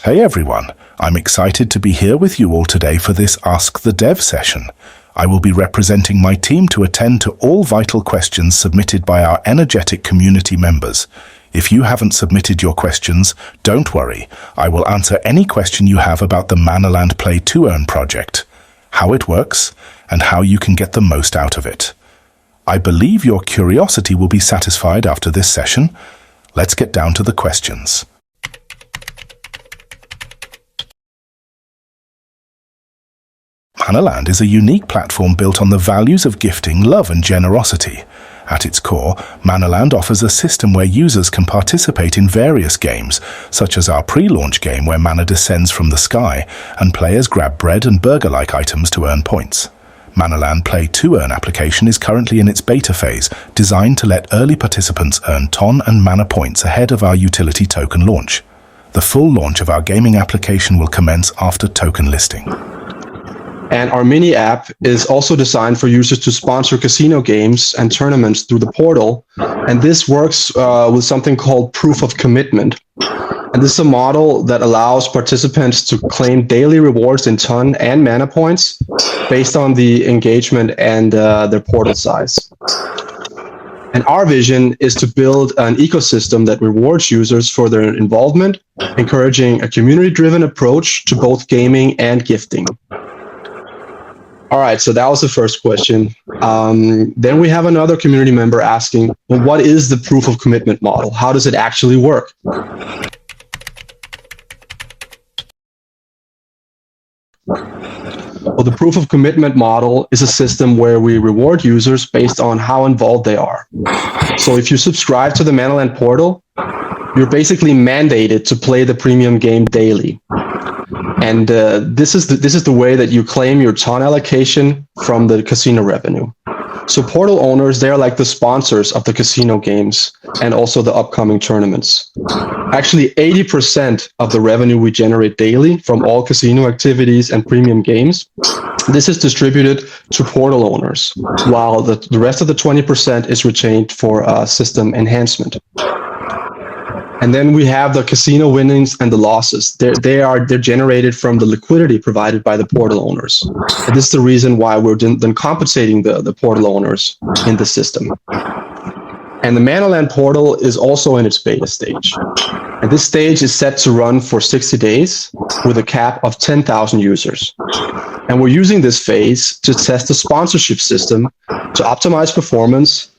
Hey everyone, I'm excited to be here with you all today for this Ask the Dev session. I will be representing my team to attend to all vital questions submitted by our energetic community members. If you haven't submitted your questions, don't worry. I will answer any question you have about the MannaLand Play to Earn project, how it works, and how you can get the most out of it. I believe your curiosity will be satisfied after this session. Let's get down to the questions. MannaLand is a unique platform built on the values of gifting, love, and generosity. At its core, MannaLand offers a system where users can participate in various games, such as our pre-launch game where manna descends from the sky, and players grab bread and burger-like items to earn points. MannaLand Play to Earn application is currently in its beta phase, designed to let early participants earn ton and mana points ahead of our utility token launch. The full launch of our gaming application will commence after token listing. And our mini app is also designed for users to sponsor casino games and tournaments through the portal. And this works with something called proof of commitment. And this is a model that allows participants to claim daily rewards in ton and mana points based on the engagement and their portal size. And our vision is to build an ecosystem that rewards users for their involvement, encouraging a community-driven approach to both gaming and gifting. All right, so that was the first question. Then we have another community member asking, well, what is the proof of commitment model? How does it actually work? Well, the proof of commitment model is a system where we reward users based on how involved they are. So if you subscribe to the MannaLand portal, you're basically mandated to play the premium game daily. And this is the way that you claim your ton allocation from the casino revenue. So portal owners, they're like the sponsors of the casino games and also the upcoming tournaments. Actually, 80% of the revenue we generate daily from all casino activities and premium games, this is distributed to portal owners, while the rest of the 20% is retained for system enhancement. And then we have the casino winnings and the losses. They're generated from the liquidity provided by the portal owners. And this is the reason why we're then compensating the portal owners in the system. And the MannaLand portal is also in its beta stage. And this stage is set to run for 60 days with a cap of 10,000 users. And we're using this phase to test the sponsorship system to optimize performance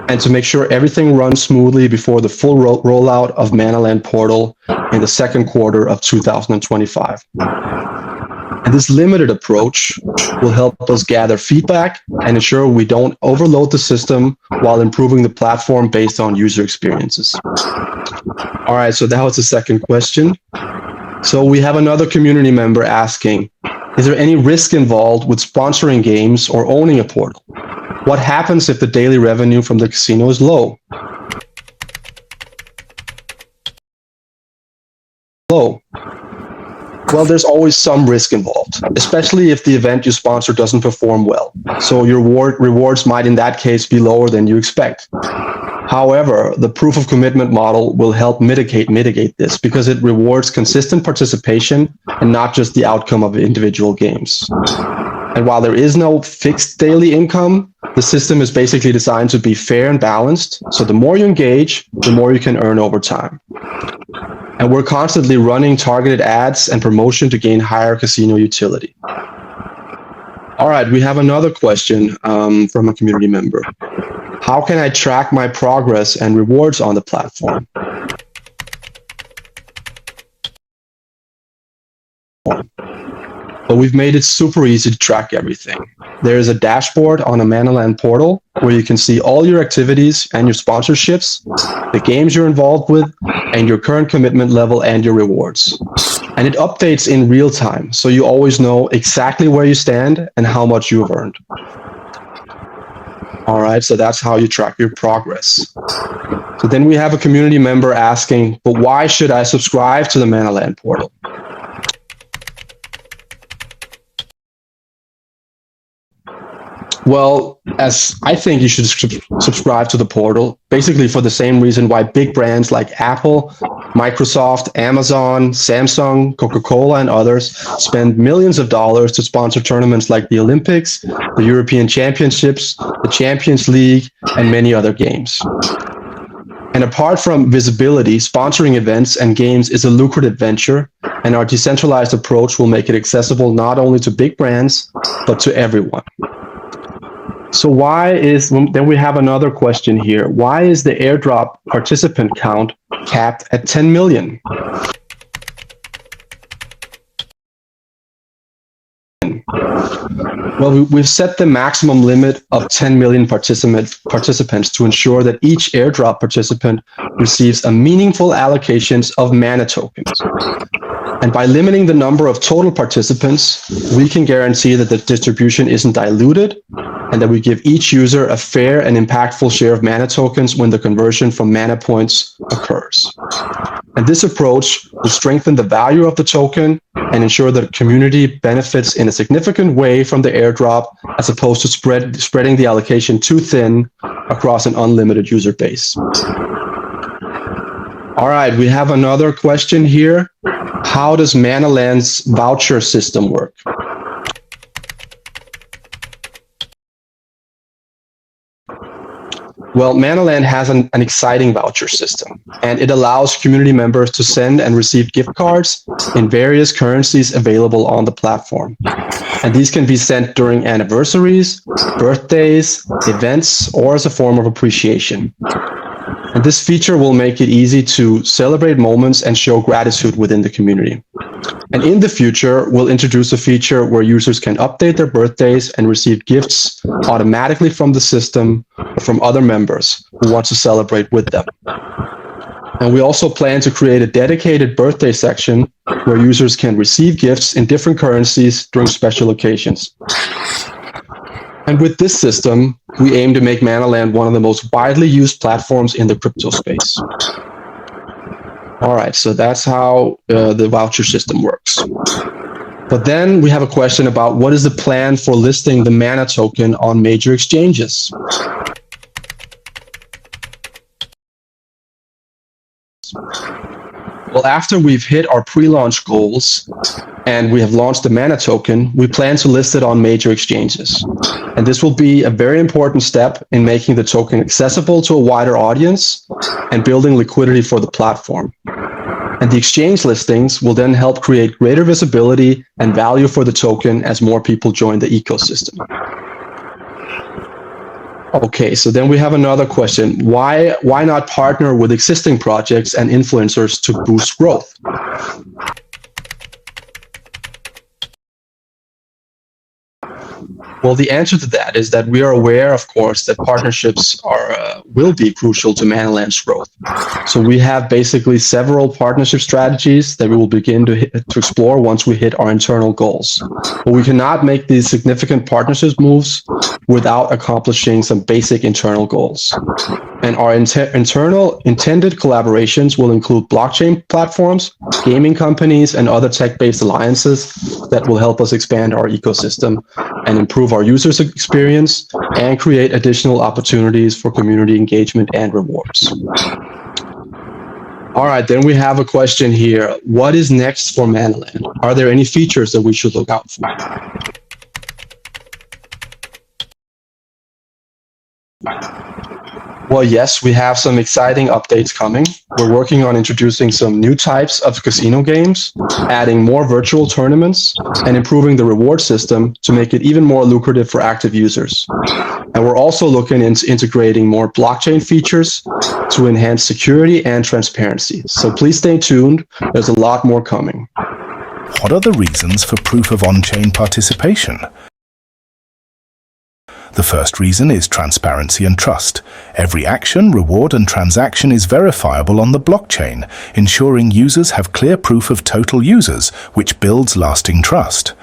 and to make sure everything runs smoothly before the full rollout of MannaLand portal in the second quarter of 2025. And this limited approach will help us gather feedback and ensure we don't overload the system while improving the platform based on user experiences. All right, so that was the second question. So we have another community member asking, is there any risk involved with sponsoring games or owning a portal? What happens if the daily revenue from the casino is low? Well, there's always some risk involved, especially if the event you sponsor doesn't perform well. So your rewards might in that case be lower than you expect. However, the proof of commitment model will help mitigate this because it rewards consistent participation and not just the outcome of individual games. And while there is no fixed daily income, the system is basically designed to be fair and balanced. So the more you engage, the more you can earn over time. And we're constantly running targeted ads and promotion to gain higher casino utility. All right, we have another question from a community member. How can I track my progress and rewards on the platform? But we've made it super easy to track everything. There is a dashboard on a MannaLand portal where you can see all your activities and your sponsorships, the games you're involved with, and your current commitment level and your rewards. And it updates in real time, so you always know exactly where you stand and how much you have earned. All right, so that's how you track your progress. So then we have a community member asking, but why should I subscribe to the MannaLand portal? Well, as I think you should subscribe to the portal, basically for the same reason why big brands like Apple, Microsoft, Amazon, Samsung, Coca-Cola, and others spend millions of dollars to sponsor tournaments like the Olympics, the European Championships, the Champions League, and many other games. And apart from visibility, sponsoring events and games is a lucrative venture, and our decentralized approach will make it accessible not only to big brands, but to everyone. So then we have another question here. Why is the airdrop participant count capped at 10 million? Well, we've set the maximum limit of 10 million participants to ensure that each airdrop participant receives a meaningful allocations of mana tokens. And by limiting the number of total participants, we can guarantee that the distribution isn't diluted and that we give each user a fair and impactful share of mana tokens when the conversion from mana points occurs. And this approach will strengthen the value of the token and ensure that the community benefits in a significant way from the airdrop, as opposed to spreading the allocation too thin across an unlimited user base. All right, we have another question here. How does MannaLand's voucher system work? Well, MannaLand has an exciting voucher system, and it allows community members to send and receive gift cards in various currencies available on the platform. And these can be sent during anniversaries, birthdays, events, or as a form of appreciation. And this feature will make it easy to celebrate moments and show gratitude within the community. And in the future, we'll introduce a feature where users can update their birthdays and receive gifts automatically from the system or from other members who want to celebrate with them. And we also plan to create a dedicated birthday section where users can receive gifts in different currencies during special occasions. And with this system, we aim to make MannaLand one of the most widely used platforms in the crypto space. All right, so that's how the voucher system works. But then we have a question about what is the plan for listing the Mana token on major exchanges? Well, after we've hit our pre-launch goals and we have launched the Mana token, we plan to list it on major exchanges. And this will be a very important step in making the token accessible to a wider audience and building liquidity for the platform. And the exchange listings will then help create greater visibility and value for the token as more people join the ecosystem. Okay, so then we have another question. Why not partner with existing projects and influencers to boost growth? Well, the answer to that is that we are aware, of course, that partnerships will be crucial to MannaLand's growth. So we have basically several partnership strategies that we will begin to explore once we hit our internal goals. But we cannot make these significant partnerships moves without accomplishing some basic internal goals. And our internal intended collaborations will include blockchain platforms, gaming companies, and other tech-based alliances that will help us expand our ecosystem and improve our users' experience and create additional opportunities for community engagement and rewards. All right, then we have a question here. What is next for MannaLand? Are there any features that we should look out for? Well, yes, we have some exciting updates coming. We're working on introducing some new types of casino games, adding more virtual tournaments, and improving the reward system to make it even more lucrative for active users. And we're also looking into integrating more blockchain features to enhance security and transparency. So please stay tuned. There's a lot more coming. What are the reasons for proof of on-chain participation? The first reason is transparency and trust. Every action, reward, and transaction is verifiable on the blockchain, ensuring users have clear proof of total users, which builds lasting trust.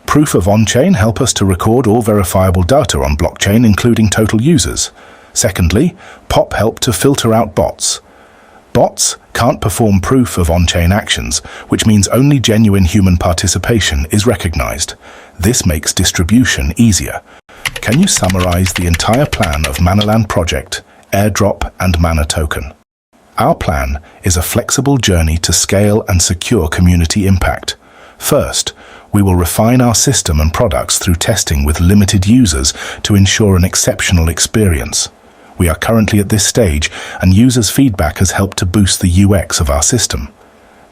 Proof of on-chain help us to record all verifiable data on blockchain, including total users. Secondly, POP help to filter out bots. Bots can't perform proof of on-chain actions, which means only genuine human participation is recognized. This makes distribution easier. Can you summarize the entire plan of MannaLand project, airdrop, and Mana token? Our plan is a flexible journey to scale and secure community impact. First, we will refine our system and products through testing with limited users to ensure an exceptional experience. We are currently at this stage, and users' feedback has helped to boost the UX of our system.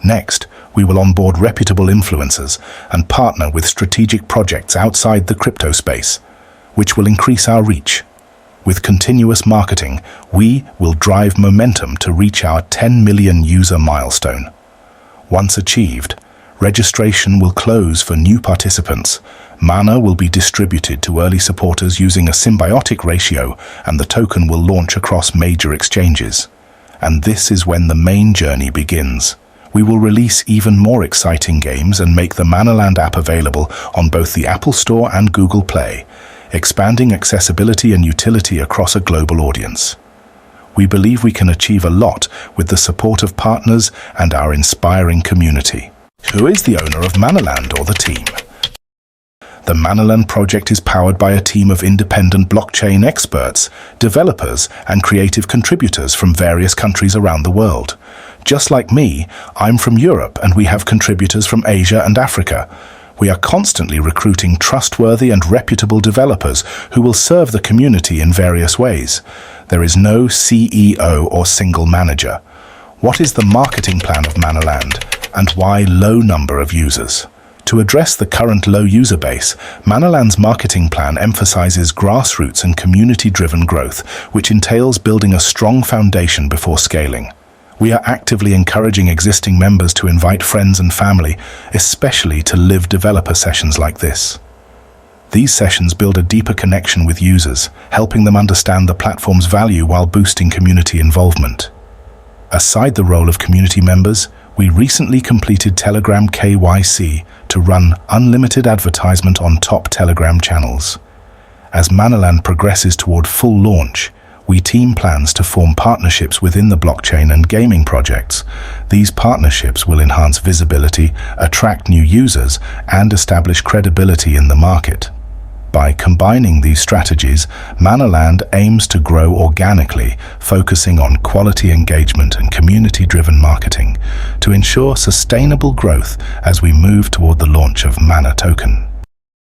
Next, we will onboard reputable influencers and partner with strategic projects outside the crypto space, which will increase our reach. With continuous marketing, we will drive momentum to reach our 10 million user milestone. Once achieved, registration will close for new participants. Mana will be distributed to early supporters using a symbiotic ratio, and the token will launch across major exchanges. And this is when the main journey begins. We will release even more exciting games and make the MannaLand app available on both the Apple Store and Google Play, expanding accessibility and utility across a global audience. We believe we can achieve a lot with the support of partners and our inspiring community. Who is the owner of MannaLand, or the team? The MannaLand project is powered by a team of independent blockchain experts, developers, and creative contributors from various countries around the world. Just like me, I'm from Europe, and we have contributors from Asia and Africa. We are constantly recruiting trustworthy and reputable developers who will serve the community in various ways. There is no CEO or single manager. What is the marketing plan of MannaLand, and why low number of users? To address the current low user base, MannaLand's marketing plan emphasizes grassroots and community-driven growth, which entails building a strong foundation before scaling. We are actively encouraging existing members to invite friends and family, especially to live developer sessions like this. These sessions build a deeper connection with users, helping them understand the platform's value while boosting community involvement. Aside the role of community members, we recently completed Telegram KYC to run unlimited advertisement on top Telegram channels. As MannaLand progresses toward full launch, we team plans to form partnerships within the blockchain and gaming projects. These partnerships will enhance visibility, attract new users, and establish credibility in the market. By combining these strategies, MannaLand aims to grow organically, focusing on quality engagement and community-driven marketing to ensure sustainable growth as we move toward the launch of Mana token.